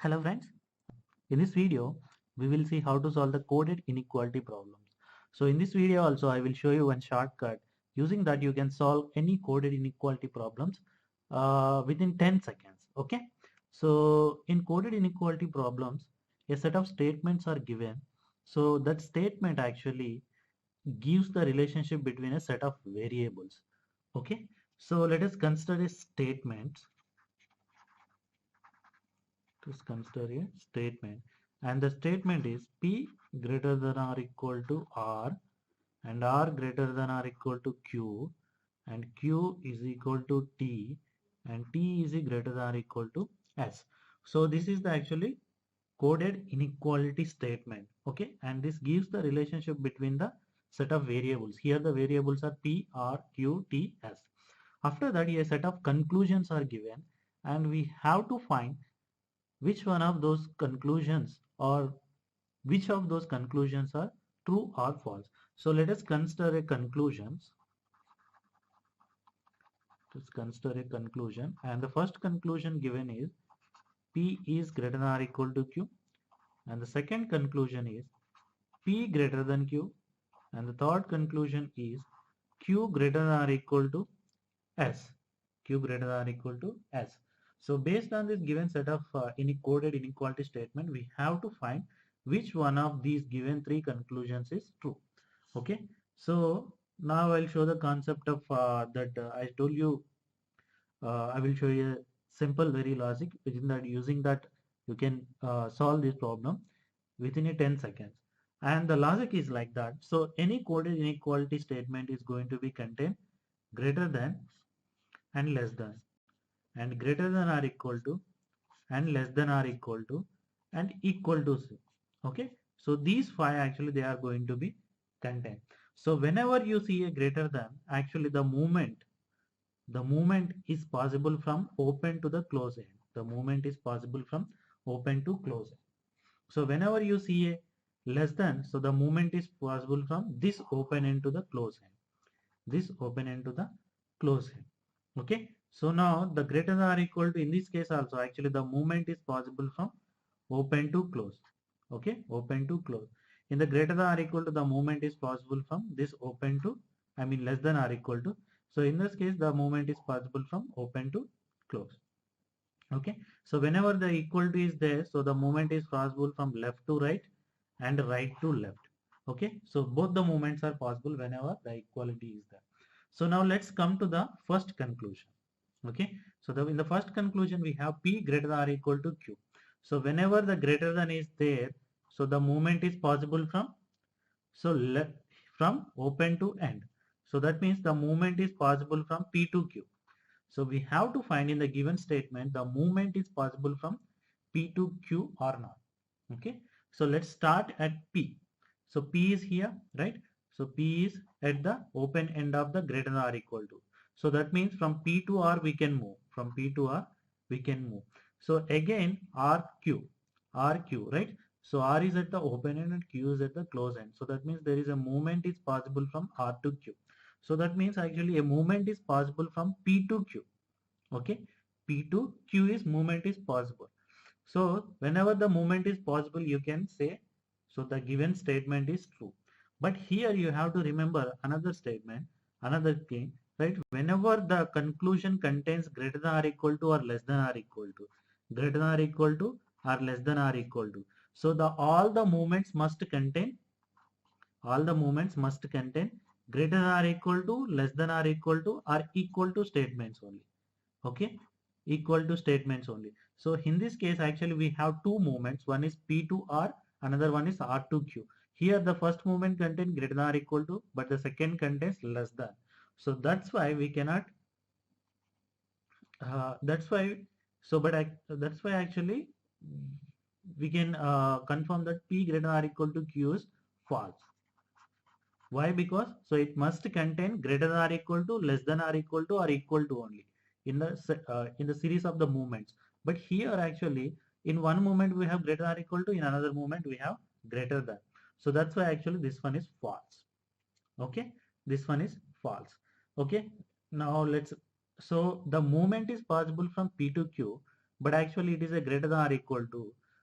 Hello friends, in this video we will see how to solve the coded inequality problems. So in this video also I will show you one shortcut using that you can solve any coded inequality problems within 10 seconds. Okay, so in coded inequality problems a set of statements are given. So that statement actually gives the relationship between a set of variables. Okay, so let us consider a statement. Let's consider a statement, and the statement is p greater than or equal to r and r greater than or equal to q and q is equal to t and t is greater than or equal to s. So this is the actually coded inequality statement. Okay, and this gives the relationship between the set of variables. Here the variables are p, r, q, t, s. After that a set of conclusions are given and we have to find which one of those conclusions or which of those conclusions are true or false. So let us consider a conclusions. Let's consider a conclusion, and the first conclusion given is P is greater than or equal to Q, and the second conclusion is P greater than Q, and the third conclusion is Q greater than or equal to S. Q greater than or equal to S. So based on this given set of coded inequality statement, we have to find which one of these given three conclusions is true. Okay. So now I'll show the concept of that I told you. I will show you a simple very logic within that using that you can solve this problem within a 10 seconds. And the logic is like that. So any coded inequality statement is going to be contain greater than and less than and greater than or equal to and less than or equal to and equal to 0. Okay, so these five actually they are going to be contained. So whenever you see a greater than, actually the movement is possible from open to the close end. The movement is possible from open to close end. So whenever you see a less than, so the movement is possible from this open end to the close end, this open end to the close end. Okay, so now the greater than or equal to, in this case also actually the movement is possible from open to close. Okay, open to close. In the greater than or equal to, the movement is possible from this open to, I mean less than or equal to. So in this case the movement is possible from open to close. Okay, so whenever the equal to is there, so the movement is possible from left to right and right to left. Okay, so both the movements are possible whenever the equality is there. So now let's come to the first conclusion. Okay, so in the first conclusion we have p greater than or equal to q. So whenever the greater than is there, so the movement is possible from, so from open to end. So that means the movement is possible from p to q. So we have to find in the given statement the movement is possible from P to Q or not. Okay. So let's start at P. So P is here, right? So P is at the open end of the greater than or equal to. So that means from P to R we can move. From P to R we can move. So again RQ, right? So R is at the open end and Q is at the close end. So that means there is a movement is possible from R to Q. So that means actually a movement is possible from P to Q. Okay, P to Q is movement is possible. So whenever the movement is possible, you can say, so the given statement is true. But here you have to remember another statement, another thing, right? Whenever the conclusion contains greater than or equal to or less than or equal to, greater than or equal to or less than or equal to. So the all the movements must contain, all the movements must contain greater than or equal to, less than or equal to, or equal to statements only. Okay, equal to statements only. So in this case actually we have two movements, one is p to r, another one is r to q. Here the first movement contains greater than or equal to, but the second contains less than. So that's why we cannot that's why, so but that's why actually we can confirm that p greater than or equal to q is false. Why? Because so it must contain greater than or equal to, less than or equal to, or equal to only in the series of the movements. But here actually in one movement we have greater than or equal to, in another movement we have greater than. So that's why actually this one is false. Okay, this one is false. Okay, now let's, so the movement is possible from P to Q, but actually it is a greater than or equal to.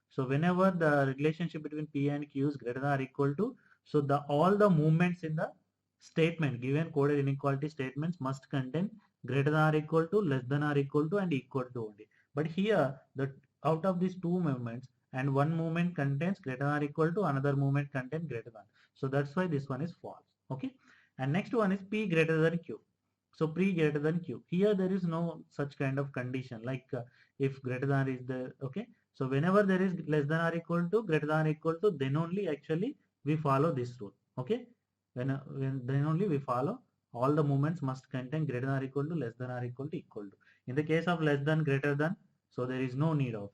So whenever the relationship between P and Q is greater than or equal to, so the all the movements in the statement, given coded inequality statements, must contain greater than or equal to, less than or equal to, and equal to only. But here the out of these two movements, and one movement contains greater than or equal to, another movement contains greater than. So that's why this one is false. Okay. And next one is P greater than Q. So P greater than Q. Here there is no such kind of condition like if greater than is there. Okay. So whenever there is less than or equal to, greater than or equal to, then only actually we follow this rule. Okay. When then only we follow all the movements must contain greater than or equal to, less than or equal to, equal to. In the case of less than, greater than, so there is no need of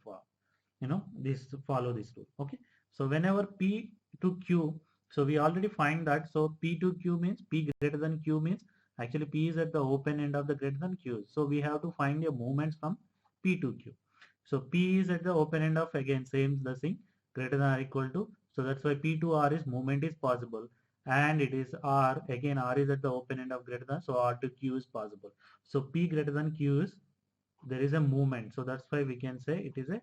this follow this rule. Okay. So whenever P to Q, so we already find that, so P to Q means P greater than Q means actually P is at the open end of the greater than Q. So we have to find the movements from P to Q. So P is at the open end of, again same the thing, greater than or equal to. So that's why P to R is movement is possible, and it is R, again R is at the open end of greater than, so R to Q is possible. So P greater than Q is, there is a movement, so that's why we can say it is a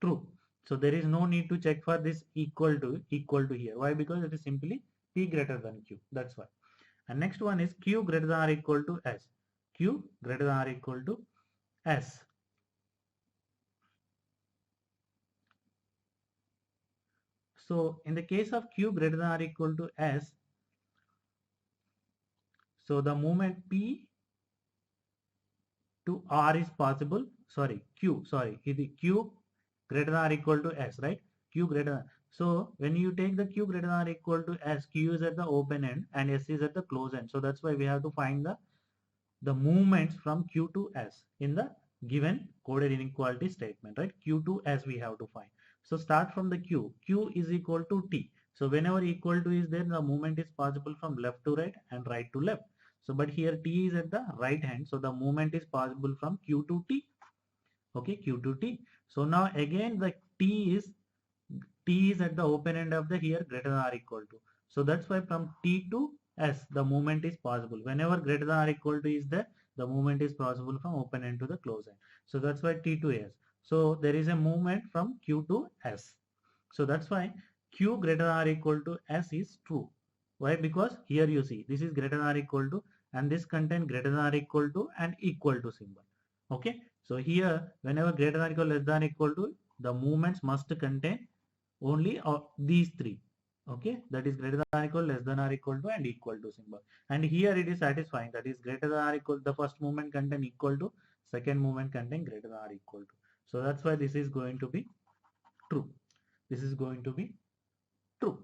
true. So there is no need to check for this equal to here. Why? Because it is simply P greater than Q. That's why. And next one is Q greater than or equal to S. Q greater than or equal to S. So in the case of Q greater than or equal to S, so the movement P to R is possible. Sorry, Q. Sorry, it is Q greater than or equal to S, right? Q greater than. So when you take the Q greater than or equal to S, Q is at the open end and S is at the close end. So that's why we have to find the movements from Q to S in the given coded inequality statement, right? Q to S we have to find. So start from the Q. Q is equal to T. So whenever equal to is there, the movement is possible from left to right and right to left. So but here T is at the right hand. So the movement is possible from Q to T. Okay, Q to T. So now again the T is at the open end of the here greater than or equal to. So that's why from T to S the movement is possible. Whenever greater than or equal to is there, the movement is possible from open end to the close end. So that's why T to S. So there is a movement from Q to S. So that's why Q greater than or equal to S is true. Why? Because here you see this is greater than or equal to, and this contain greater than or equal to and equal to symbol. Okay. So here whenever greater than or equal, less than or equal to, the movements must contain only these three. Okay, that is greater than or equal, less than or equal to, and equal to symbol. And here it is satisfying, that is greater than or equal, the first movement contain equal to, second movement contain greater than or equal to. So that's why this is going to be true. This is going to be true.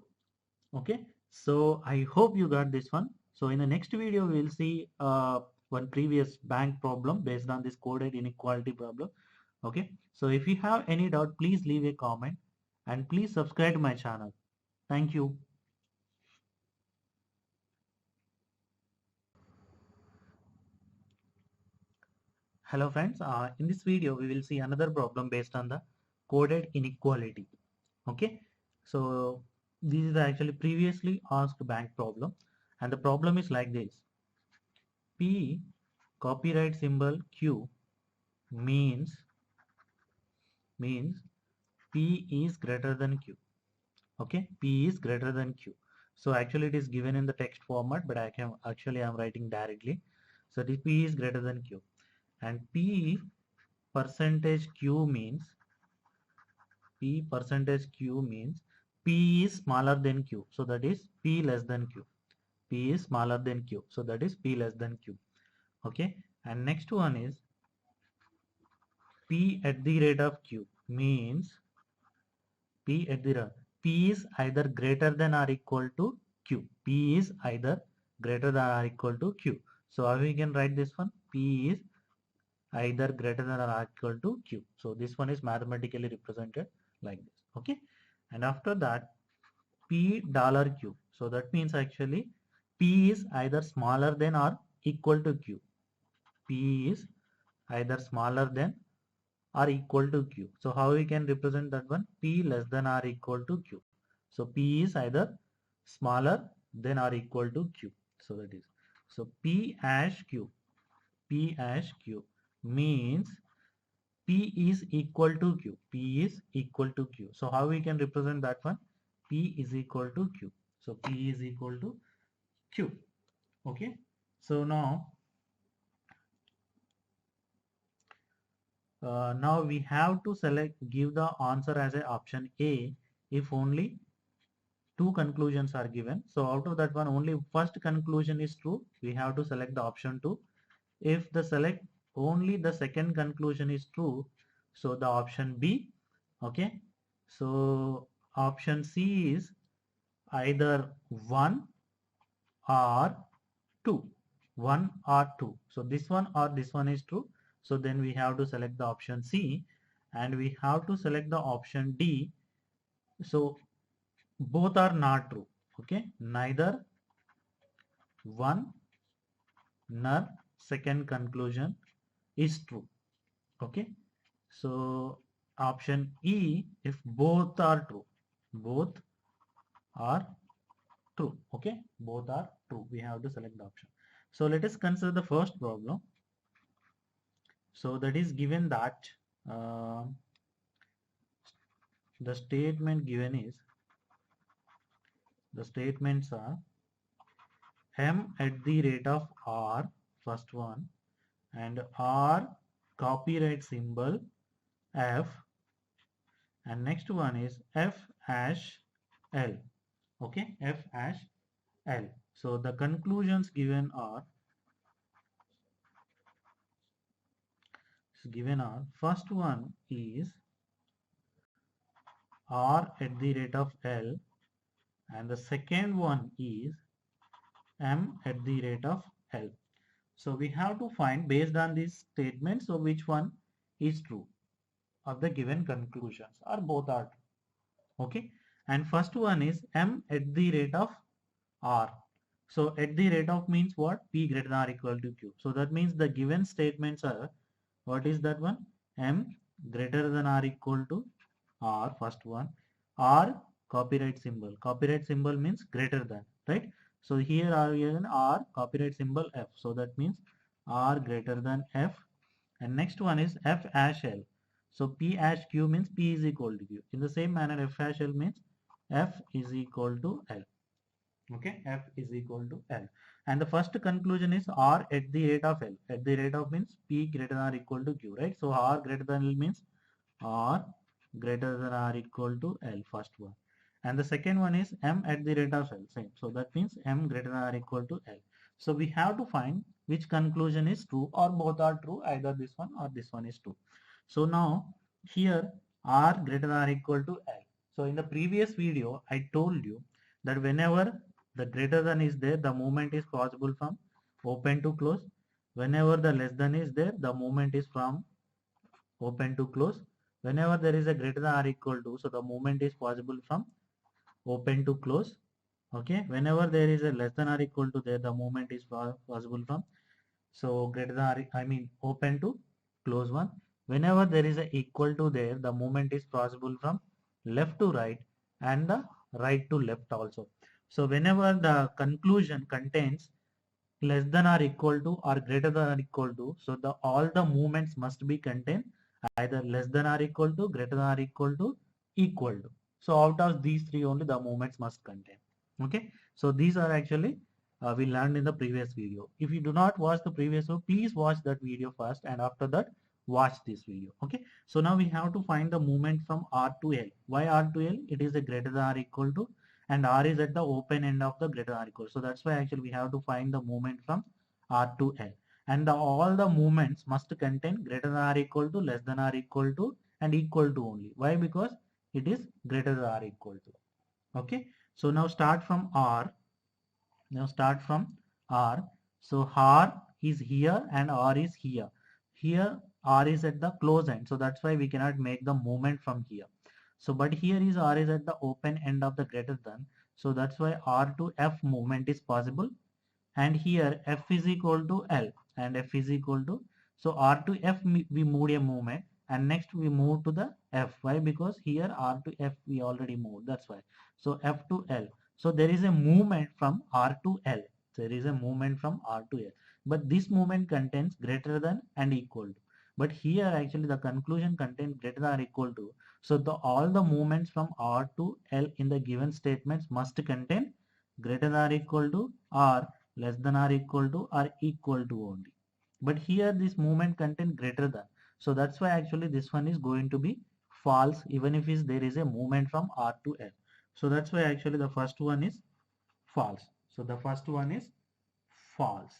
Okay, so I hope you got this one. So in the next video we will see one previous bank problem based on this coded inequality problem. Okay, so if you have any doubt, please leave a comment and please subscribe to my channel. Thank you. Hello friends, in this video we will see another problem based on the coded inequality. Okay, so this is the actually previously asked bank problem, and the problem is like this. P copyright symbol Q means P is greater than Q. Okay, P is greater than Q. So actually it is given in the text format, but I'm writing directly. So the P is greater than Q, and P percentage Q means P is smaller than Q. So that is P less than Q. P is smaller than Q. So that is P less than Q. Okay. And next one is P at the rate of Q means P at the rate. P is either greater than or equal to Q. P is either greater than or equal to Q. So how we can write this one? P is either greater than or equal to Q. So this one is mathematically represented like this. Okay. And after that, P dollar Q. So that means actually P is either smaller than or equal to Q. P is either smaller than or equal to Q. So how we can represent that one? P less than or equal to Q. So P is either smaller than or equal to Q. So that is, so P hash Q. P hash Q means P is equal to Q. P is equal to Q. So how we can represent that one? P is equal to Q. So P is equal to Q. Okay. So now we have to give the answer as a option A if only two conclusions are given. So out of that one, only first conclusion is true. We have to select the option 2. If the select only the second conclusion is true, so the option B. Okay. So option C is either 1 or 2. 1 or 2. So this one or this one is true. So then we have to select the option C, and we have to select the option D. So both are not true. Okay. Neither one nor second conclusion is true. Okay. So option E, if both are true, both are true. Okay, both are true. We have to select the option. So let us consider the first problem. So that is given that the statement given is, the statements are M at the rate of R, first one, and R copyright symbol F, and next one is F hash L. Okay, F hash L. So the conclusions given are first one is R at the rate of L, and the second one is M at the rate of L. So we have to find based on these statements, so which one is true of the given conclusions, or both are true. Okay, and first one is M at the rate of R. So at the rate of means what? P greater than or equal to Q. So that means the given statements are, what is that one? M greater than or equal to R, first one. R copyright symbol. Copyright symbol means greater than, right? So here are given R copyright symbol F. So that means R greater than F. And next one is F hash L. So P hash Q means P is equal to Q. In the same manner, F hash L means F is equal to L. Okay, F is equal to L. And the first conclusion is R at the rate of L. At the rate of means P greater than or equal to Q, right? So R greater than L means R greater than or equal to L, first one. And the second one is M at the rate of L, same. So that means M greater than or equal to L. So we have to find which conclusion is true, or both are true, either this one or this one is true. So now here R greater than or equal to L. So in the previous video, I told you that whenever the greater than is there, the movement is possible from open to close. Whenever the less than is there, the movement is from open to close. Whenever there is a greater than or equal to, so the movement is possible from open to close. Okay, whenever there is a less than or equal to there, the movement is possible from, so greater than or, I mean open to close one. Whenever there is a equal to there, the movement is possible from left to right and the right to left also. So whenever the conclusion contains less than or equal to or greater than or equal to, so the all the movements must be contained either less than or equal to, greater than or equal to, equal to. So out of these three only the movements must contain. Okay, so these are actually we learned in the previous video. If you do not watch the previous video, please watch that video first, and after that watch this video. Okay, so now we have to find the movement from R to L. Why R to L? It is a greater than or equal to, and R is at the open end of the greater than or equal. So that's why actually we have to find the movement from R to L. And all the movements must contain greater than or equal to, less than or equal to, and equal to only. Why? Because it is greater than or equal to. Okay, so now start from R. Now start from R. So R is here and R is here. Here R is at the close end. So that's why we cannot make the movement from here. So but here is R is at the open end of the greater than. So that's why R to F movement is possible. And here F is equal to L and F is equal to. So R to F we moved a movement, and next we move to the F. Why? Because here R to F we already moved. That's why. So F to L. So there is a movement from R to L. There is a movement from R to L. But this movement contains greater than and equal to. But here actually the conclusion contains greater than or equal to. So all the movements from R to L in the given statements must contain greater than or equal to, or less than or equal to only. But here this movement contain greater than. So that's why actually this one is going to be false even if there is a movement from R to L. So that's why actually the first one is false. So the first one is false.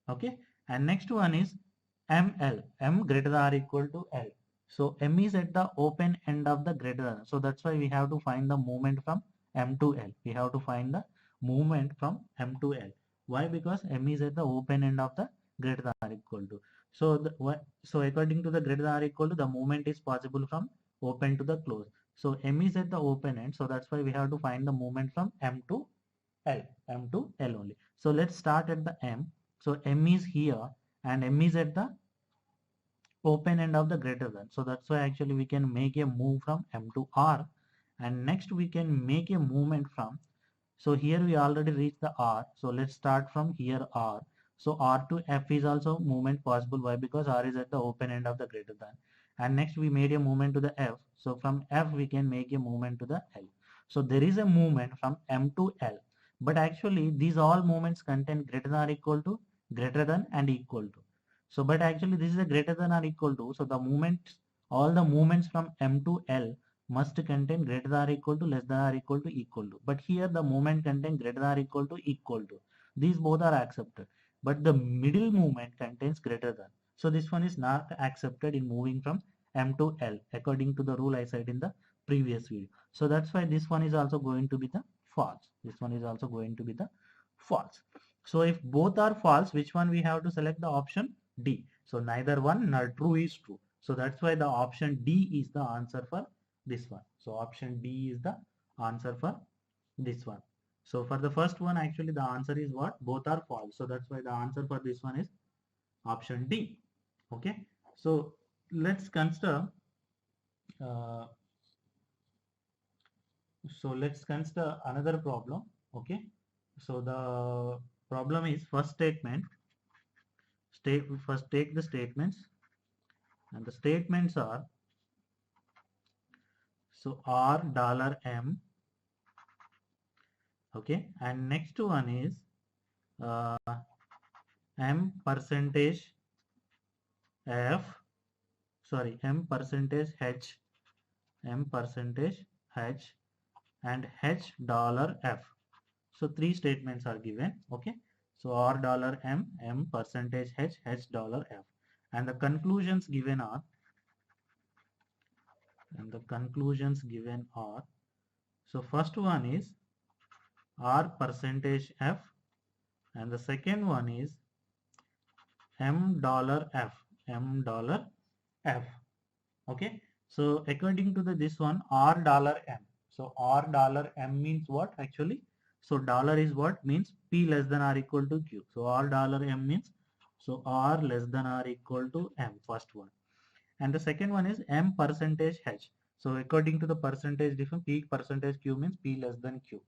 Okay, and next one is ML, M greater than or equal to L. So M is at the open end of the greater than. So that's why we have to find the movement from M to L. We have to find the movement from M to L. Why? Because M is at the open end of the greater than or equal to. So according to the greater than or equal to, the movement is possible from open to the close. So M is at the open end. So that's why we have to find the movement from M to L. M to L only. So let's start at the M. So M is here and M is at the open end of the greater than. So that's why actually we can make a move from M to R, and next we can make a movement from, so here we already reached the R. So let's start from here R. So R to F is also movement possible. Why? Because R is at the open end of the greater than. And next we made a movement to the F. So from F we can make a movement to the L. So there is a movement from M to L. But actually these all movements contain greater than or equal to, greater than and equal to. So but actually this is a greater than or equal to. So the movements, all the movements from M to L must contain greater than or equal to, less than or equal to, equal to. But here the movement contains greater than or equal to, equal to. These both are accepted. But the middle movement contains greater than. So this one is not accepted in moving from M to L according to the rule I said in the previous video. So that's why this one is also going to be the false. This one is also going to be the false. So if both are false, which one we have to select? The option D. So neither one nor true is true. So that's why the option D is the answer for this one. So option D is the answer for this one. So for the first one actually the answer is what? Both are false. So that's why the answer for this one is option D. Okay. So let's consider another problem. Okay. So the problem is first statement. First take the statements, and the statements are, so R $M, okay, and next one is M percentage F, sorry, M percentage H, M percentage H, and H $F. So three statements are given. Okay, so R $M, M percentage H, H $F, and the conclusions given are, so first one is R percentage F, and the second one is M $F, M $F. Okay, so according to this one, R $M. So R $M means what actually? So dollar is what? Means P less than or equal to Q. So R $M means, so R less than or equal to M, first one. And the second one is M percentage H. So according to the percentage difference, P percentage Q means P less than Q.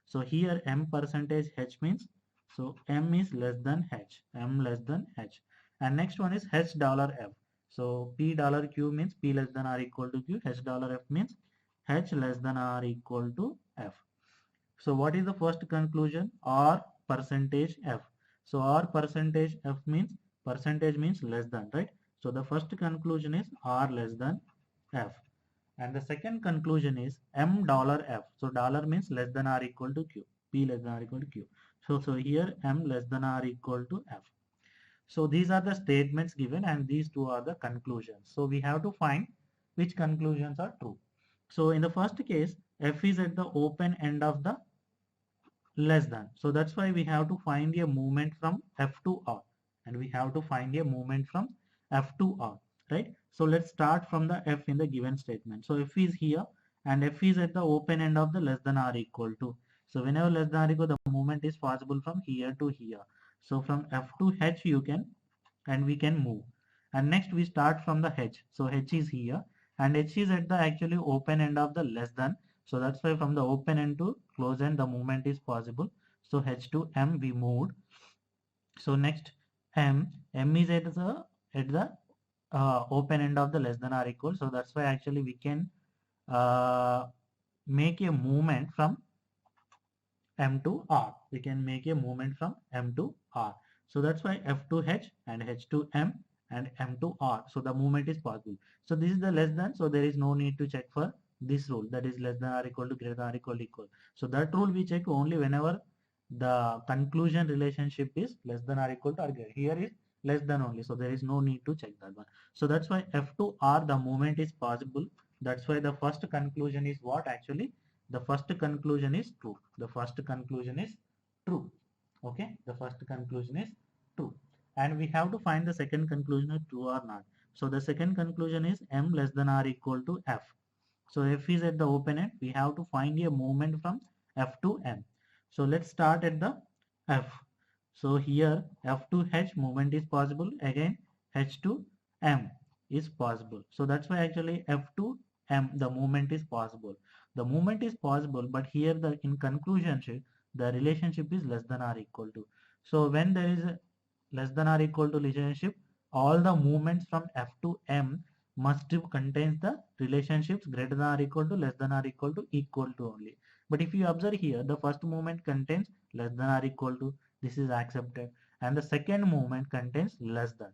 So here M percentage H means, so M is less than H, M less than H. And next one is H $F. So P $Q means P less than or equal to Q, H $F means H less than or equal to F. So what is the first conclusion? R percentage F. So R percentage F means, percentage means less than, right? So the first conclusion is R less than F. And the second conclusion is M $F. So dollar means less than or equal to Q, P less than or equal to Q. So here M less than or equal to F. So these are the statements given and these two are the conclusions. So we have to find which conclusions are true. So in the first case, F is at the open end of the less than. So that's why we have to find a movement from F to R, and we have to find a movement from F to R, right? So let's start from the F in the given statement. So F is here and F is at the open end of the less than or equal to. So whenever less than or equal, the movement is possible from here to here. So from F to H you can, and we can move. And next we start from the H. So H is here and H is at the actually open end of the less than. So that's why from the open end to close end the movement is possible. So H to M we moved. So next M is at the at the open end of the less than or equal. So that's why actually we can make a movement from M to R. We can make a movement from M to R. So that's why F to H and H to M and M to R. So the movement is possible. So this is the less than. So there is no need to check for this rule, that is less than or equal to, greater than or equal to, equal. So that rule we check only whenever the conclusion relationship is less than or equal to or greater. Here is less than only. So there is no need to check that one. So that's why F to R the movement is possible. That's why the first conclusion is what actually? The first conclusion is true. The first conclusion is true. Okay, the first conclusion is true. And we have to find the second conclusion is true or not. So the second conclusion is M less than or equal to F. So F is at the open end. We have to find a movement from F to M. So let's start at the F. So here F to H movement is possible. Again H to M is possible. So that's why actually F to M the movement is possible. The movement is possible, but here the in conclusion the relationship is less than or equal to. So when there is a less than or equal to relationship, all the movements from F to M must contains the relationships greater than or equal to, less than or equal to only. But if you observe here, the first movement contains less than or equal to, this is accepted, and the second movement contains less than.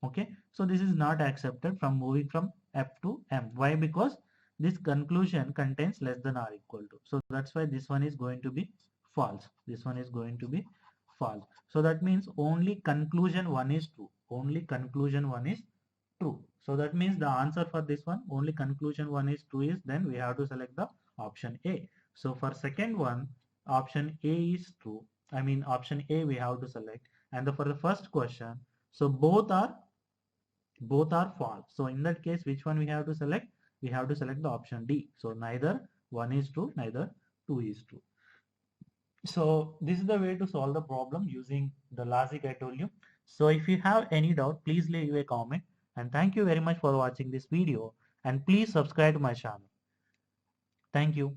Okay, so this is not accepted from moving from F to M. Why? Because this conclusion contains less than or equal to. So that's why this one is going to be false. This one is going to be false. So that means only conclusion one is true. Only conclusion one is true. So that means the answer for this one, only conclusion one is true, is then we have to select the option A. So for second one, option A is true. I mean option A we have to select. And for the first question, so both are false. So in that case, which one we have to select? We have to select the option D. So neither one is true, neither two is true. So this is the way to solve the problem using the logic I told you. So if you have any doubt, please leave a comment. And thank you very much for watching this video. And please subscribe to my channel. Thank you.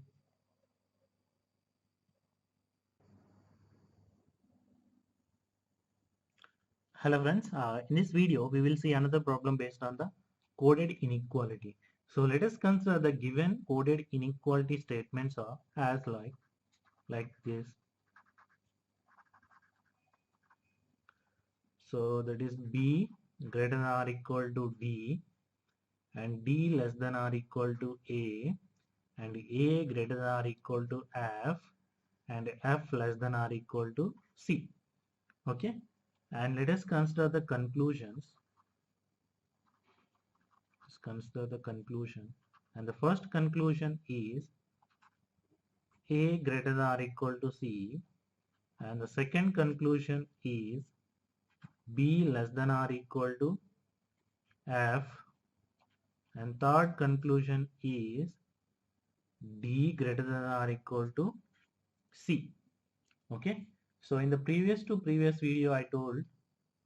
Hello friends, in this video we will see another problem based on the coded inequality. So let us consider the given coded inequality statements are as like this. So that is B greater than or equal to D, and D less than or equal to A, and A greater than or equal to F, and F less than or equal to C. Okay, and let us consider the conclusions. Let's consider the conclusion, and the first conclusion is A greater than or equal to C, and the second conclusion is B less than or equal to F, and third conclusion is D greater than or equal to C. Okay, so in the previous video I told,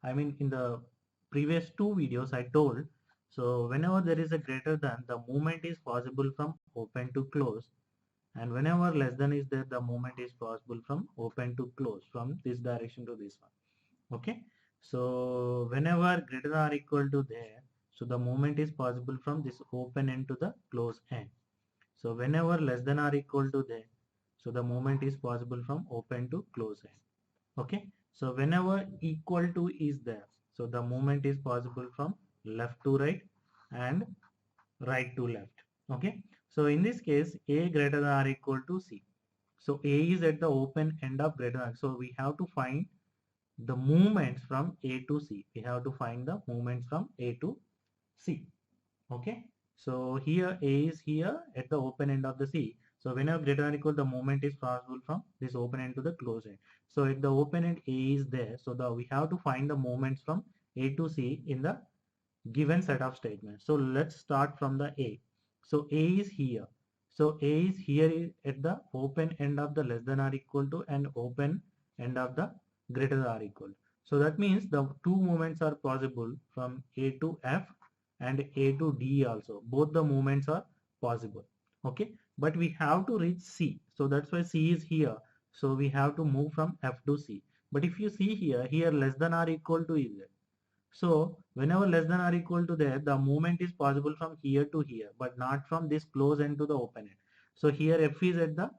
I mean in the previous two videos I told, so whenever there is a greater than, the movement is possible from open to close, and whenever less than is there, the movement is possible from open to close, from this direction to this one. Okay, so whenever greater than or equal to there, so the movement is possible from this open end to the close end. So whenever less than or equal to there, so the movement is possible from open to close end. Okay, so whenever equal to is there, so the movement is possible from left to right and right to left. Okay, so in this case, A greater than or equal to C. So A is at the open end of greater than, so we have to find the movements from A to C. We have to find the movements from A to C. Okay, so here A is here at the open end of the C. So whenever greater than or equal, the movement is possible from this open end to the close end. So at the open end A is there, so we have to find the moments from A to C in the given set of statements. So let's start from the A. So A is here. So A is here at the open end of the less than or equal to and open end of the greater than or equal. So that means the two moments are possible from A to F and A to D also. Both the movements are possible. Okay, but we have to reach C. So that's why C is here. So we have to move from F to C. But if you see here less than or equal to is there. So whenever less than or equal to there, the movement is possible from here to here, but not from this close end to the open end. So here F is at the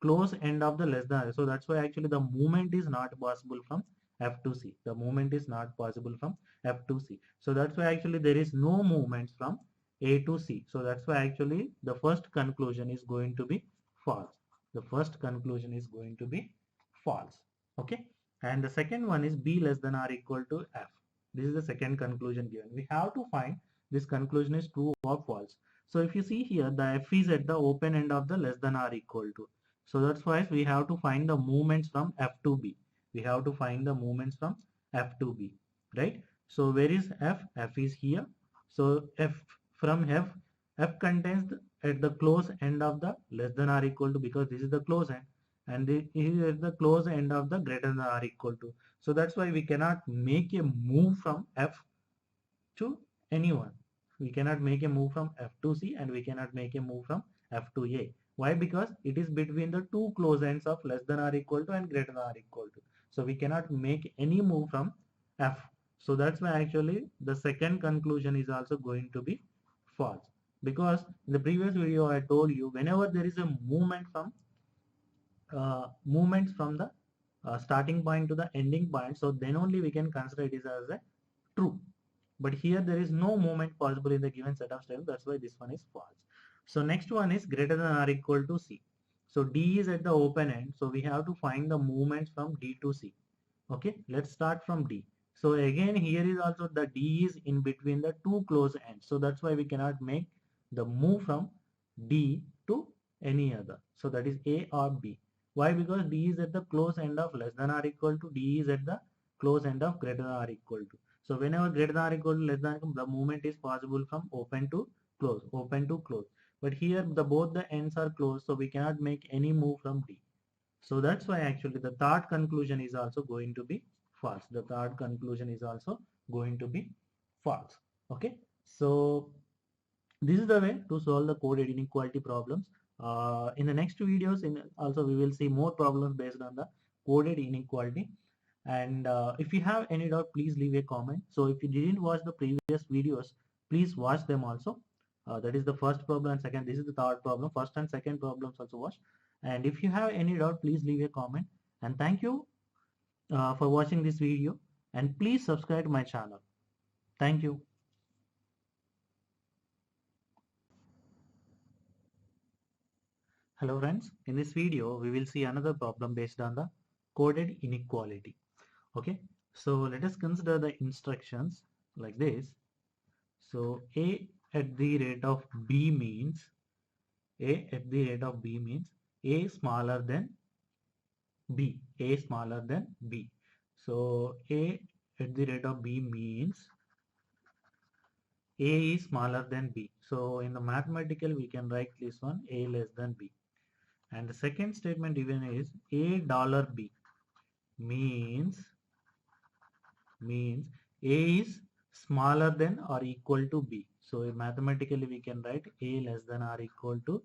close end of the less than. So that's why actually the movement is not possible from F to C. The movement is not possible from F to C. So that's why actually there is no movements from A to C. So that's why actually the first conclusion is going to be false. The first conclusion is going to be false. Okay. And the second one is B less than or equal to F. This is the second conclusion given. We have to find this conclusion is true or false. So if you see here, the F is at the open end of the less than or equal to. So that's why we have to find the movements from F to B. We have to find the movements from F to B, right? So where is F? F is here. So F from F contains at the close end of the less than or equal to, because this is the close end, and this is at the close end of the greater than or equal to. So that's why we cannot make a move from F to anyone. We cannot make a move from F to C, and we cannot make a move from F to A. Why? Because it is between the two close ends of less than or equal to and greater than or equal to. So we cannot make any move from F. So that's why actually the second conclusion is also going to be false. Because in the previous video I told you, whenever there is a movements from the starting point to the ending point, so then only we can consider it is as a true. But here there is no movement possible in the given set of steps. That's why this one is false. So next one is greater than or equal to C. So D is at the open end. So we have to find the movements from D to C. Okay, let's start from D. So again here is also the D is in between the two close ends. So that's why we cannot make the move from D to any other. So that is A or B. Why? Because D is at the close end of less than or equal to, D is at the close end of greater than or equal to. So whenever greater than or equal to less than, the movement is possible from open to close, open to close. But here both the ends are closed, so we cannot make any move from D. So that's why actually the third conclusion is also going to be false. The third conclusion is also going to be false. Okay. So this is the way to solve the coded inequality problems. In the next videos, also we will see more problems based on the coded inequality. And if you have any doubt, please leave a comment. So if you didn't watch the previous videos, please watch them also. That is the first problem and second. This is the third problem. First and second problems also watch. And if you have any doubt, please leave a comment. And thank you for watching this video. And please subscribe to my channel. Thank you. Hello friends, in this video we will see another problem based on the coded inequality. Okay, so let us consider the instructions like this. So A at the rate of B means A at the rate of B means A smaller than B. A smaller than B. So A at the rate of B means A is smaller than B. So in the mathematical we can write this one, A less than B. And the second statement given is $B means A is smaller than or equal to B. So mathematically we can write A less than or equal to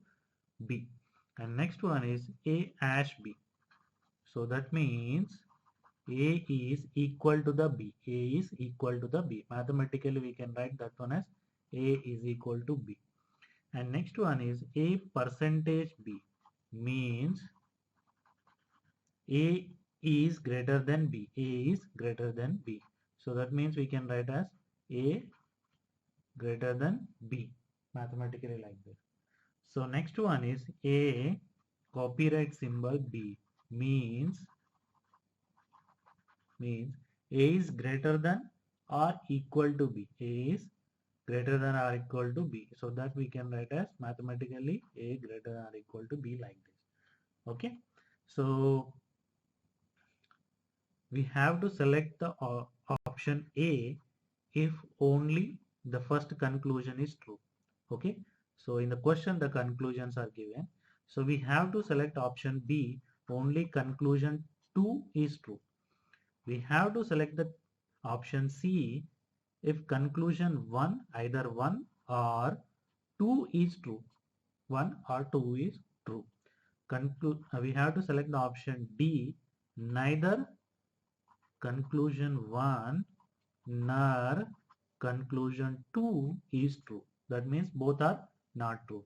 B. And next one is A hash B. So that means A is equal to the B. A is equal to the B. Mathematically we can write that one as A is equal to B. And next one is A percentage B means A is greater than B. A is greater than B. So that means we can write as A greater than B. Mathematically like this. So next one is A copyright symbol B means A is greater than or equal to B. A is greater than or equal to B. So that we can write as mathematically A greater than or equal to B like this. Okay. So we have to select the option A if only the first conclusion is true. Okay. So in the question the conclusions are given. So we have to select option B only conclusion 2 is true. We have to select the option C if conclusion 1 either 1 or 2 is true. 1 or 2 is true. We have to select the option D neither conclusion 1 nor conclusion 2 is true. That means both are not true.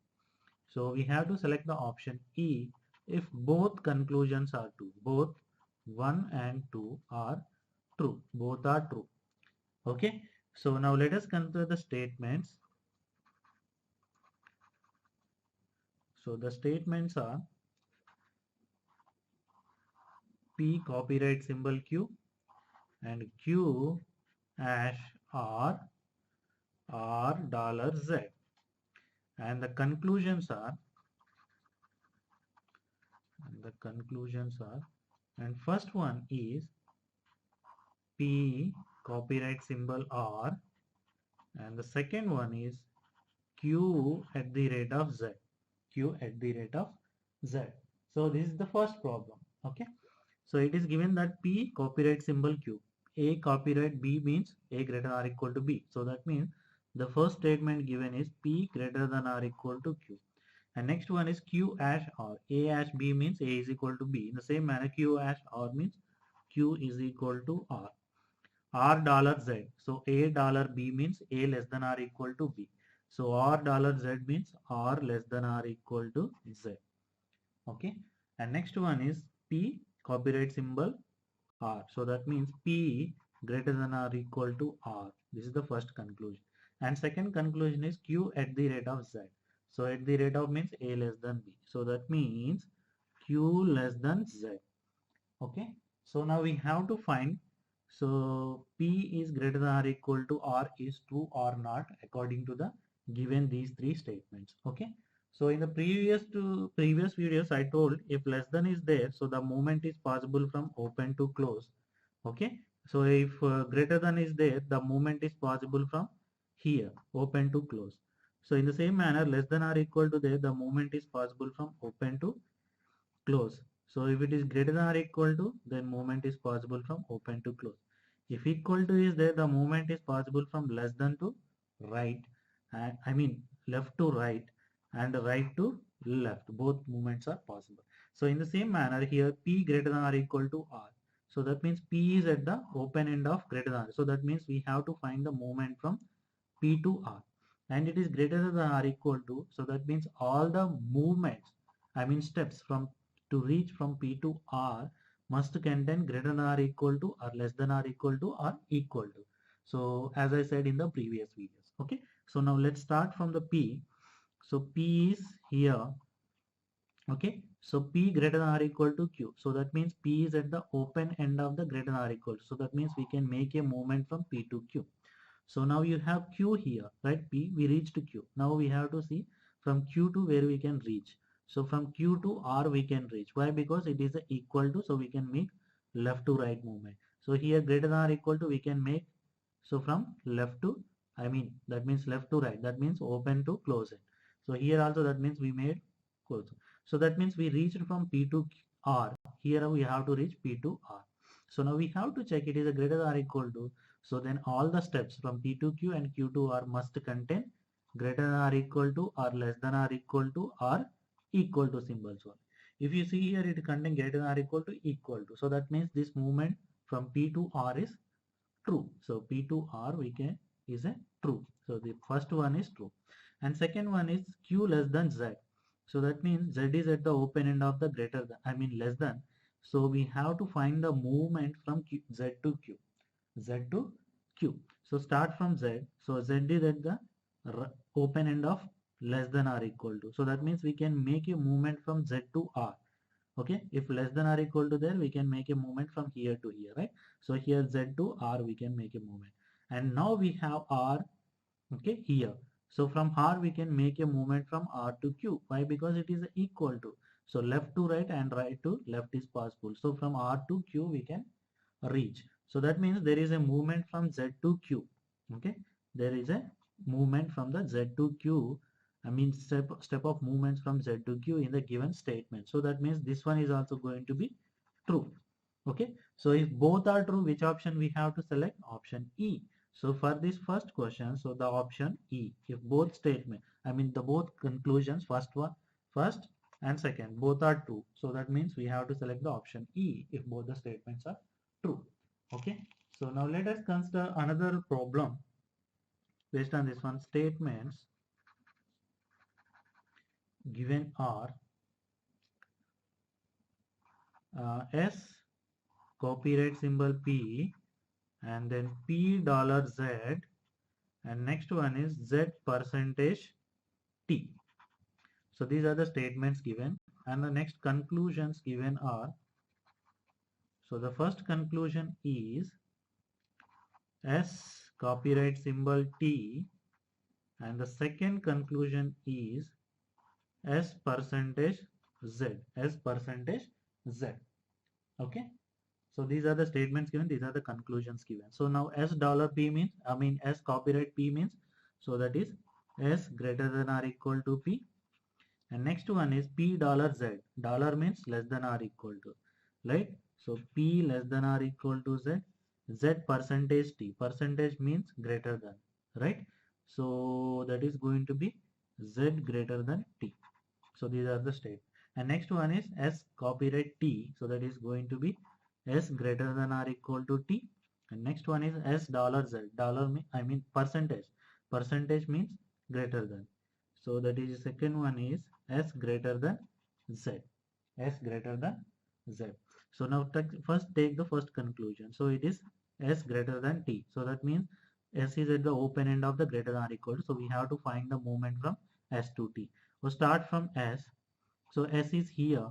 So we have to select the option E if both conclusions are true. Both 1 and 2 are true. Both are true. Okay. So now let us consider the statements. So the statements are P copyright symbol Q and Q hash R $Z. And the conclusions are and first one is P copyright symbol R and the second one is Q at the rate of Z. Q at the rate of Z. So this is the first problem. Okay. So it is given that P copyright symbol Q. A copyright B means A greater than or equal to B. So that means the first statement given is P greater than or equal to Q. And next one is Q hash R. A hash B means A is equal to B. In the same manner, Q hash R means Q is equal to R. R dollar Z. So A dollar B means A less than or equal to B. So R dollar Z means R less than or equal to Z. Okay. And next one is P copyright symbol R. So that means P greater than or equal to R. This is the first conclusion. And second conclusion is Q at the rate of Z. So at the rate of means A less than B. So that means Q less than Z. Okay. So now we have to find. So P is greater than or equal to R is true or not according to the given these three statements. Okay. So in the previous videos I told if less than is there, so the movement is possible from open to close. Okay. So if greater than is there, the movement is possible from here open to close. So in the same manner less than or equal to there, the movement is possible from open to close. So if it is greater than or equal to, then movement is possible from open to close. If equal to is there, the movement is possible from less than to right, and I mean left to right and right to left. Both movements are possible. So in the same manner here, P greater than or equal to R. So that means P is at the open end of greater than R. So that means we have to find the movement from P to R, and it is greater than or equal to. So that means all the movements, I mean steps from to reach from P to R must contain greater than or equal to or less than or equal to or equal to. So as I said in the previous videos. Okay. So now let's start from the P. So P is here. Okay. So P greater than or equal to Q. So that means P is at the open end of the greater than or equal to. So that means we can make a movement from P to Q. So now you have Q here, right? P, we reached Q. Now we have to see from Q to where we can reach. So from Q to R we can reach. Why? Because it is equal to, so we can make left to right movement. So here greater than or equal to we can make, so from left to, I mean that means left to right. That means open to close it. So here also that means we made close. So that means we reached from P to R. Here we have to reach P to R. So now we have to check it is a greater than or equal to. So then all the steps from P to Q and Q to R must contain greater than or equal to or less than or equal to or equal to symbols. If you see here it contains greater than or equal to equal to. So that means this movement from P to R is true. So P to R we can is a true. So the first one is true. And second one is Q less than Z. So that means Z is at the open end of the greater than, I mean less than. So we have to find the movement from Z to Q. Z to Q. So start from Z. So Z is at the open end of less than or equal to. So that means we can make a movement from Z to R. Okay, if less than or equal to there, we can make a movement from here to here, right? So here Z to R we can make a movement. And now we have R, okay, here. So from R we can make a movement from R to Q. Why? Because it is equal to. So left to right and right to left is possible. So from R to Q we can reach. So that means there is a movement from Z to Q. Okay, there is a movement from the Z to Q. I mean step of movements from Z to Q in the given statement. So that means this one is also going to be true. Okay, so if both are true, which option we have to select? Option E. So for this first question, so the option E. If both statement, I mean the both conclusions, first and second, both are true. So that means we have to select the option E if both the statements are true. Okay. So now let us consider another problem based on this one. Statements given are S copyright symbol P and then P dollar Z, and next one is Z percentage T. So these are the statements given, and the next conclusions given are, so the first conclusion is S copyright symbol T, and the second conclusion is S percentage Z, S percentage Z. Okay, so these are the statements given, these are the conclusions given. So now S dollar P means, S copyright P means, so that is S greater than or equal to P. And next one is P dollar Z. Dollar means less than or equal to, right? So P less than or equal to Z. Z percentage T. Percentage means greater than, right? So that is going to be Z greater than T. So these are the state. And next one is S copyright T. So that is going to be S greater than or equal to T. And next one is S dollar Z. Dollar mean percentage. Percentage means greater than. So that is the second one is S greater than Z. S greater than Z. So now first take the first conclusion. So it is S greater than T. So that means S is at the open end of the greater than or equal to. So we have to find the movement from S to T. So start from S. So S is here.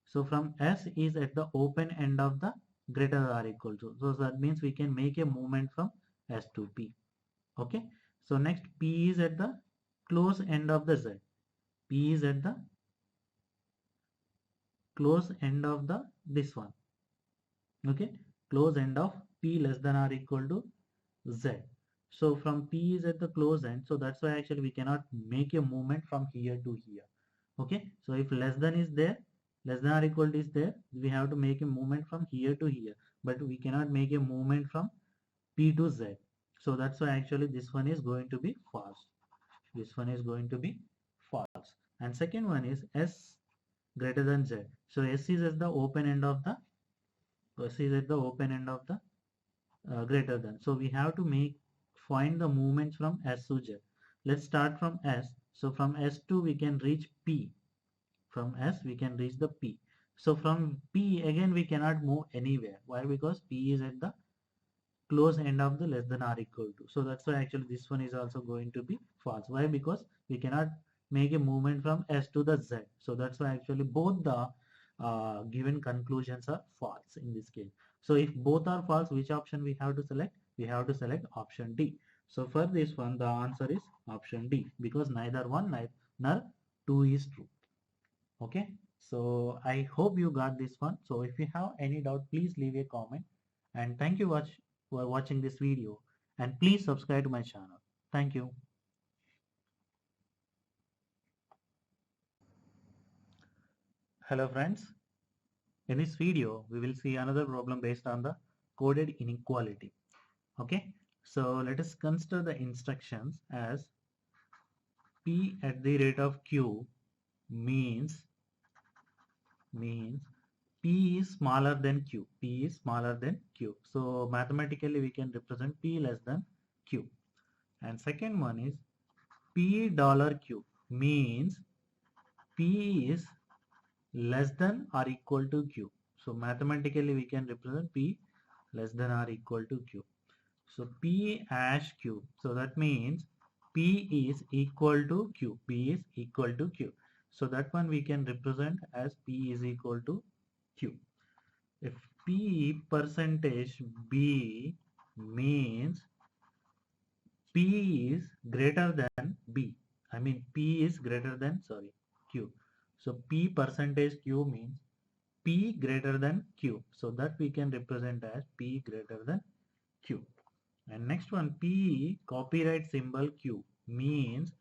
So from S is at the open end of the greater than or equal to. So that means we can make a movement from S to P. Okay. So next P is at the close end of the Z. P is at the close end of the this one. Okay. Close end of P less than or equal to Z. So from P is at the close end. So that's why actually we cannot make a movement from here to here. Okay. So if less than is there, less than or equal to is there, we have to make a movement from here to here. But we cannot make a movement from P to Z. So that's why actually this one is going to be false. This one is going to be false. And second one is S greater than Z. So S is at the open end of the greater than. So we have to find the movements from S to Z. Let's start from S. So from S to we can reach P. From S we can reach the P. So from P again we cannot move anywhere. Why? Because P is at the close end of the less than or equal to. So that's why actually this one is also going to be false. Why? Because we cannot make a movement from S to the Z. So that's why actually both the given conclusions are false in this case. So if both are false, which option we have to select? We have to select option D. So for this one, the answer is option D, because neither one nor two is true. Okay. So I hope you got this one. So if you have any doubt, please leave a comment. And thank you for watching this video. And please subscribe to my channel. Thank you. Hello friends. In this video, we will see another problem based on the coded inequality. Okay. So let us consider the instructions as P at the rate of Q means P is smaller than Q. P is smaller than Q. So mathematically we can represent P less than Q. And second one is P dollar Q means P is less than or equal to Q. So mathematically we can represent P less than or equal to Q. So P hash Q. So that means P is equal to Q. P is equal to Q. So that one we can represent as P is equal to Q. If P percentage B means P is greater than B. P is greater than, Q. So P percentage Q means P greater than Q. So that we can represent as P greater than Q. And next one, P copyright symbol Q means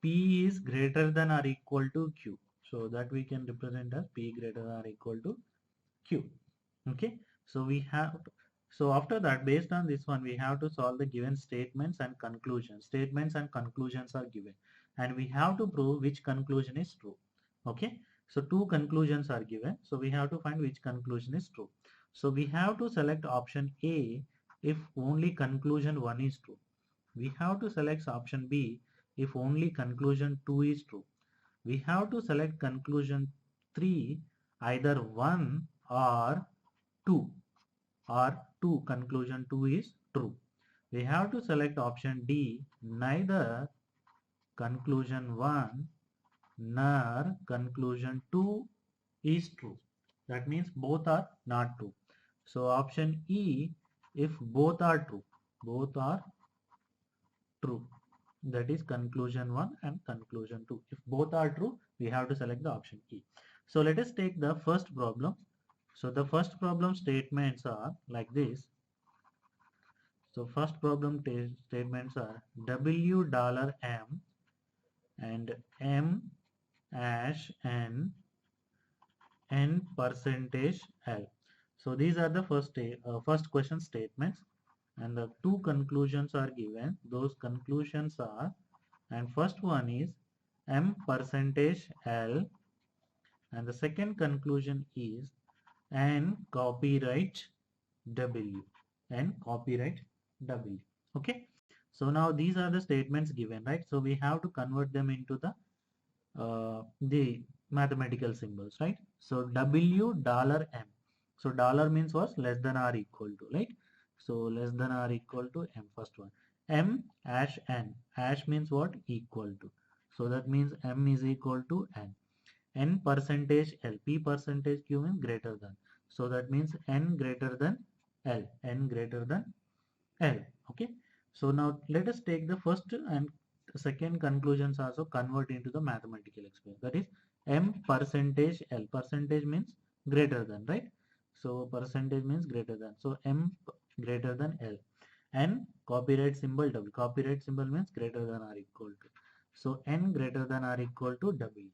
P is greater than or equal to Q. So that we can represent as P greater than or equal to Q. Okay. So after that, based on this one, we have to solve the given statements and conclusions. Statements and conclusions are given, and we have to prove which conclusion is true. Okay. So two conclusions are given. So we have to find which conclusion is true. So we have to select option A, if only conclusion 1 is true. We have to select option B if only conclusion 2 is true. We have to select conclusion 3 either 1 or 2 or 2 conclusion 2 is true. We have to select option D neither conclusion 1 nor conclusion 2 is true. That means both are not true. So option E if both are true. Both are true. That is conclusion 1 and conclusion 2. If both are true, we have to select the option E. So let us take the first problem. So the first problem statements are like this. So first problem statements are $M and M hash N percentage L. So these are the first question statements, and the two conclusions are given. Those conclusions are, and first one is M percentage L, and the second conclusion is N copyright W. N copyright W. Okay. So now these are the statements given, right? So we have to convert them into the mathematical symbols, right? So W $M. So dollar means was less than or equal to, right? So less than or equal to M, first one. M hash N. Hash means what? Equal to. So that means M is equal to N. N percentage L. P percentage Q means greater than. So that means N greater than L. N greater than L. Okay. So now let us take the first and second conclusions also convert into the mathematical expression. That is M percentage L. Percentage means greater than, right? So percentage means greater than. So M greater than L. And copyright symbol W. Copyright symbol means greater than or equal to. So N greater than or equal to W.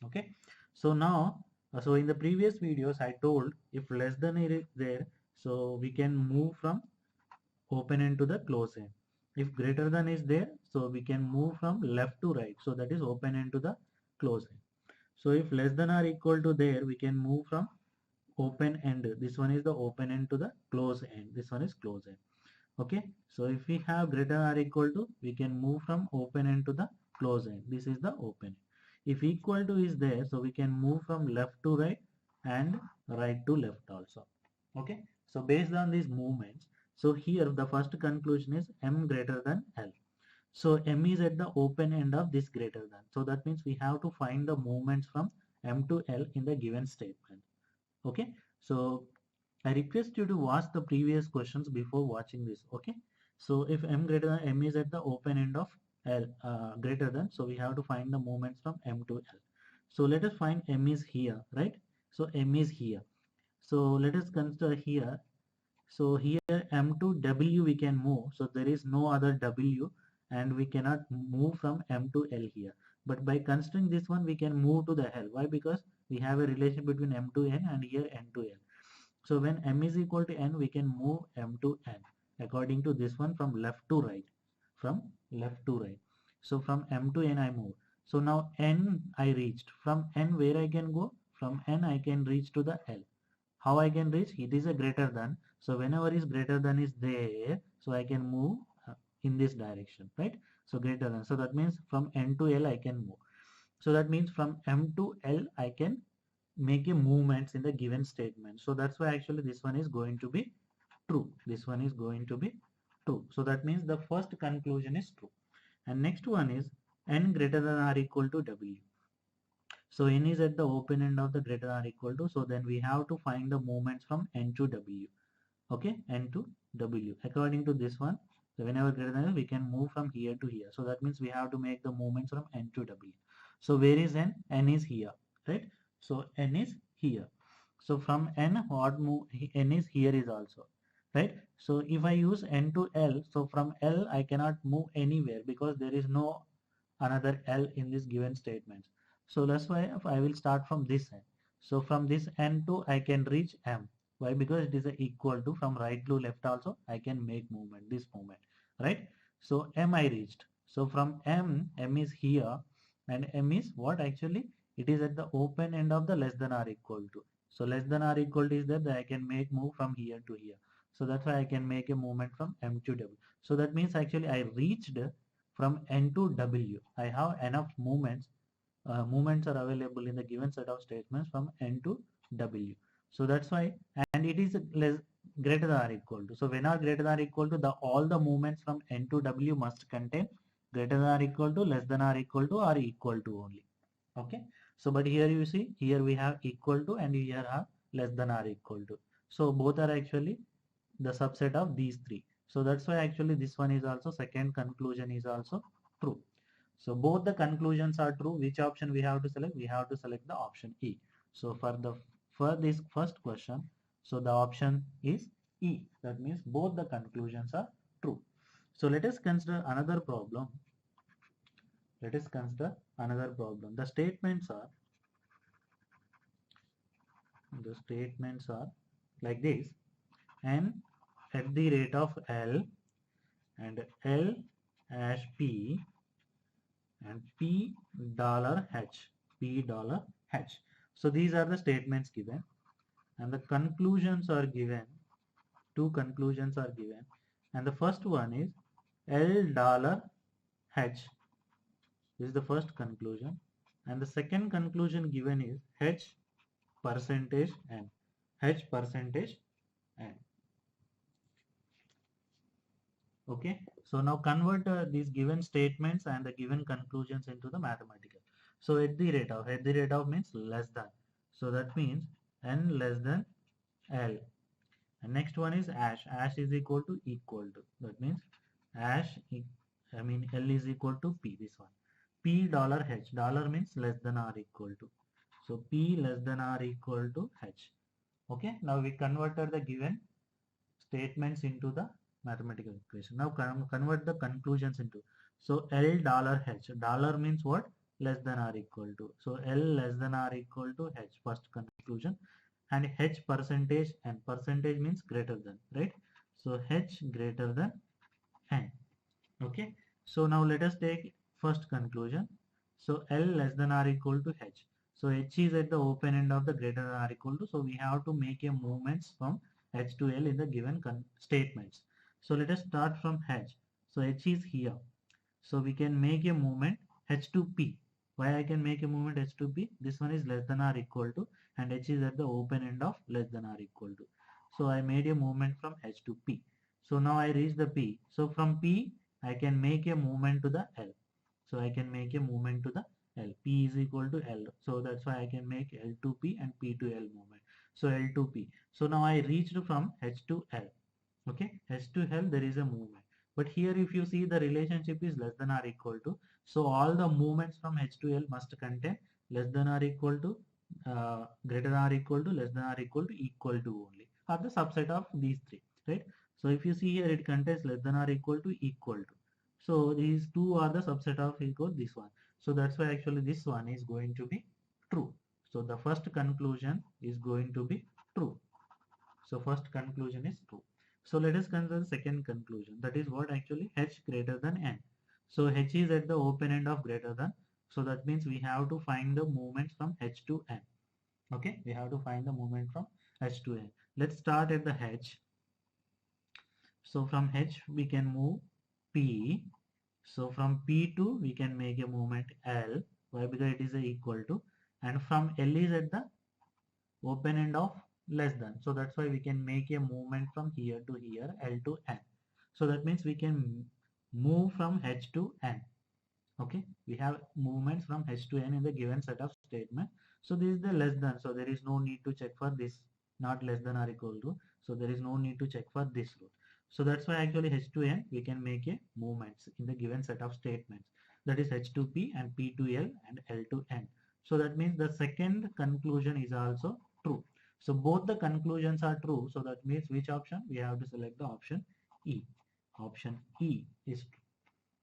Okay. So now, so in the previous videos I told if less than is there, so we can move from open end to the close end. If greater than is there, so we can move from left to right. So that is open end to the close end. So if less than or equal to there, we can move from open end. This one is the open end to the close end. This one is close end. Okay. So if we have greater than or equal to, we can move from open end to the close end. This is the open end. If equal to is there, so we can move from left to right and right to left also. Okay. So based on these movements, so here the first conclusion is M greater than L. So M is at the open end of this greater than. So that means we have to find the movements from M to L in the given statement. Okay. So I request you to watch the previous questions before watching this. Okay. So if M greater than M is at the open end of L greater than, so we have to find the movements from M to L. So let us find M is here, right? So M is here. So let us consider here. So here M to W we can move. So there is no other W and we cannot move from M to L here. But by considering this one, we can move to the L. Why? Because we have a relation between M to N and here N to L. So when M is equal to N, we can move M to N according to this one from left to right. From left to right. So from M to N I move. So now N I reached. From N where I can go? From N I can reach to the L. How I can reach? It is a greater than. So whenever is greater than is there, so I can move in this direction, right? So greater than. So that means from N to L I can move. So that means from M to L I can make a movements in the given statement. So that's why actually this one is going to be true. This one is going to be true. So that means the first conclusion is true. And next one is N greater than or equal to W. So N is at the open end of the greater than or equal to. So then we have to find the movements from N to W. Okay, N to W. According to this one, so whenever greater than, we can move from here to here. So that means we have to make the movements from N to W. So where is N? N is here, right? So N is here. So from N, what move? N is here is also, right? So if I use N to L, so from L I cannot move anywhere because there is no another L in this given statements. So that's why I will start from this end. So from this N to I can reach M. Why? Because it is a equal to from right to left also I can make movement, this movement, right? So M I reached. So from M, M is here and M is what actually? It is at the open end of the less than or equal to. So less than or equal to is that I can make move from here to here. So that's why I can make a movement from M to W. So that means actually I reached from N to W. I have enough movements. Movements are available in the given set of statements from N to W. So that's why, and it is less greater than or equal to. So when are greater than or equal to, the all the movements from N to W must contain greater than or equal to, less than or equal to, or equal to only. Okay. So but here you see, here we have equal to and here have less than or equal to. So both are actually the subset of these three. So that's why actually this one is also, second conclusion is also true. So both the conclusions are true. Which option we have to select? We have to select the option E. So for this first question, so the option is E. That means both the conclusions are true. So let us consider another problem. Let us consider another problem. The statements are like this: n at the rate of L and L as P and P dollar H, P dollar H. So these are the statements given and the conclusions are given. Two conclusions are given and the first one is L dollar H. This is the first conclusion and the second conclusion given is H percentage N. H percentage N. Okay, so now convert these given statements and the given conclusions into the mathematical. So at the rate of means less than. So that means N less than L. And next one is ash. Ash is equal to. That means ash, L is equal to P. This one. P dollar H. Dollar means less than or equal to. So P less than or equal to H. Okay, now we converted the given statements into the mathematical equation. Now convert the conclusions into. So L dollar H. Dollar means what? Less than or equal to. So L less than or equal to H, first conclusion. And H percentage and percentage means greater than, right? So H greater than N. Okay. So now let us take first conclusion. So L less than or equal to H. So H is at the open end of the greater than or equal to. So we have to make a movements from H to L in the given statements. So let us start from H. So H is here. So we can make a movement H to P. Why I can make a movement H to P? This one is less than or equal to and H is at the open end of less than or equal to. So I made a movement from H to P. So now I reach the P. So from P I can make a movement to the L. So I can make a movement to the L. P is equal to L. So that's why I can make L to P and P to L movement. So L to P. So now I reached from H to L. Okay, H to L there is a movement. But here if you see the relationship is less than or equal to. So all the movements from H to L must contain less than or equal to, greater than or equal to, less than or equal to only. Or the subset of these three, right? So if you see here it contains less than or equal to, equal to. So these two are the subset of equal this one. So that's why actually this one is going to be true. So the first conclusion is going to be true. So first conclusion is true. So let us consider the second conclusion. That is what actually H greater than N. So H is at the open end of greater than. So that means we have to find the movements from H to N. Okay, we have to find the movement from H to N. Let's start at the H. So from H we can move P. So from P to we can make a movement L. Why? Because it is equal to. And from L is at the open end of less than. So that's why we can make a movement from here to here, L to N. So that means we can move from H to N. Okay, we have movements from H to N in the given set of statement. So this is the less than. So there is no need to check for this, not less than or equal to. So there is no need to check for this route. So that's why actually H to N we can make a movements in the given set of statements. That is H to P and P to L and L to N. So that means the second conclusion is also true. So both the conclusions are true. So that means which option? We have to select the option E. Option E is true.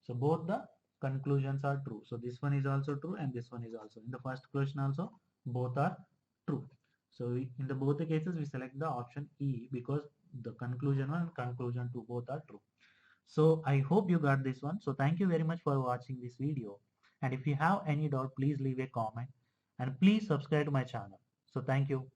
So both the conclusions are true. So this one is also true and this one is also. In the first question also both are true. So in the both the cases we select the option E because the conclusion 1 and conclusion 2 both are true. So I hope you got this one. So thank you very much for watching this video. And if you have any doubt, please leave a comment and please subscribe to my channel. So thank you.